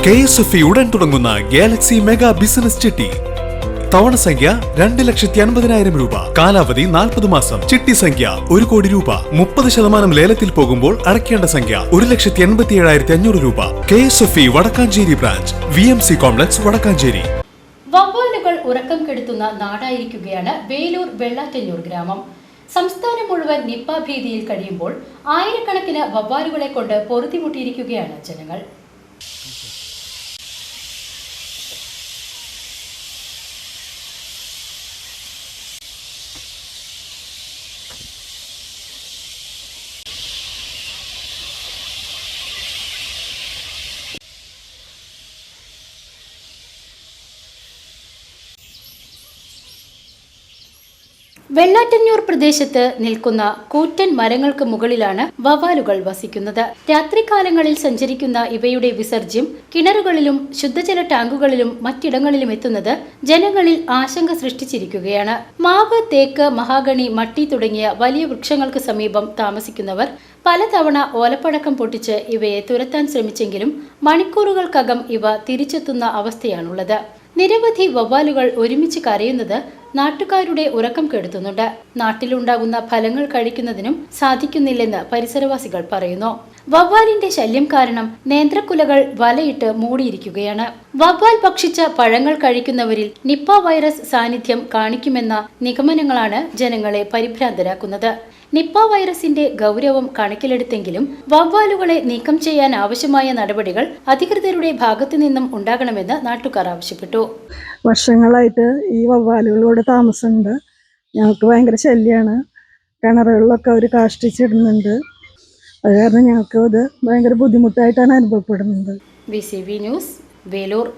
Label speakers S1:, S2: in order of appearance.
S1: KSFE ഉടൻ തുടങ്ങുന്ന Galaxy mega business ചിട്ടി. തവണ സംഖ്യ 2,50,000 രൂപ. കാലാവധി 40 മാസം. ചിട്ടി സംഖ്യ 1 കോടി രൂപ. 30% ലേലത്തിൽ പോകുമ്പോൾ അടയ്ക്കേണ്ട സംഖ്യ 1,87,500 രൂപ. KSFE Vadakkanchery branch, VMC complex, Vadakkanchery.
S2: വവ്വാലുകൾ ഉറക്കം കെടുത്തുന്ന നാടായിരിക്കുകയാണ് വേലൂർ വെള്ളാറ്റഞ്ഞൂർ ഗ്രാമം. സംസ്ഥാനം മുഴുവൻ നിപ്പ ഭീതിയിൽ കഴിയുമ്പോൾ ആയിരക്കണക്കിന് വവ്വാലുകളെ കൊണ്ട് പൊറുതിമുട്ടിയിരിക്കുകയാണ് ജനങ്ങൾ. വെള്ളാറ്റഞ്ഞൂർ പ്രദേശത്ത് നിൽക്കുന്ന കൂറ്റൻ മരങ്ങൾക്ക് മുകളിലാണ് വവ്വാലുകൾ വസിക്കുന്നത്. രാത്രികാലങ്ങളിൽ സഞ്ചരിക്കുന്ന ഇവയുടെ വിസർജ്യം കിണറുകളിലും ശുദ്ധജല ടാങ്കുകളിലും മറ്റിടങ്ങളിലും എത്തുന്നത് ജനങ്ങളിൽ ആശങ്ക സൃഷ്ടിച്ചിരിക്കുകയാണ്. മാവ്, തേക്ക്, മഹാഗണി, മട്ടി തുടങ്ങിയ വലിയ വൃക്ഷങ്ങൾക്ക് സമീപം താമസിക്കുന്നവർ പലതവണ ഓലപ്പടക്കം പൊട്ടിച്ച് ഇവയെ തുരത്താൻ ശ്രമിച്ചെങ്കിലും മണിക്കൂറുകൾക്കകം ഇവ തിരിച്ചെത്തുന്ന അവസ്ഥയാണുള്ളത്. നിരവധി വവ്വാലുകൾ ഒരുമിച്ച് കരയുന്നത് നാട്ടുകാരുടെ ഉറക്കം കെടുത്തുന്നുണ്ട്. നാട്ടിലുണ്ടാകുന്ന ഫലങ്ങൾ കഴിക്കുന്നതിനും സാധിക്കുന്നില്ലെന്ന് പരിസരവാസികൾ പറയുന്നു. വവ്വാലിന്റെ ശല്യം കാരണം നേന്ത്രക്കുലകൾ വലയിട്ട് മൂടിയിരിക്കുകയാണ്. വവ്വാൽ ഭക്ഷിച്ച പഴങ്ങൾ കഴിക്കുന്നവരിൽ നിപ്പ വൈറസ് സാന്നിധ്യം കാണിക്കുമെന്ന നിഗമനങ്ങളാണ് ജനങ്ങളെ പരിഭ്രാന്തരാക്കുന്നത്. നിപ്പ വൈറസിന്റെ ഗൗരവം കണക്കിലെടുത്തെങ്കിലും വവ്വാലുകളെ നീക്കം ചെയ്യാൻ ആവശ്യമായ നടപടികൾ അധികൃതരുടെ ഭാഗത്തു നിന്നും ഉണ്ടാകണമെന്ന് നാട്ടുകാർ ആവശ്യപ്പെട്ടു.
S3: വർഷങ്ങളായിട്ട് ഈ വവ്വാലുകളോട് താമസമുണ്ട്. ഞങ്ങൾക്ക് ഭയങ്കര ശല്യമാണ്. കിണറുകളിലൊക്കെ അവർ കാഷ്ടിച്ചിടുന്നുണ്ട്. അത് കാരണം ഞങ്ങൾക്ക് അത് ഭയങ്കര ബുദ്ധിമുട്ടായിട്ടാണ് അനുഭവപ്പെടുന്നത്.
S2: VCV news, Velur.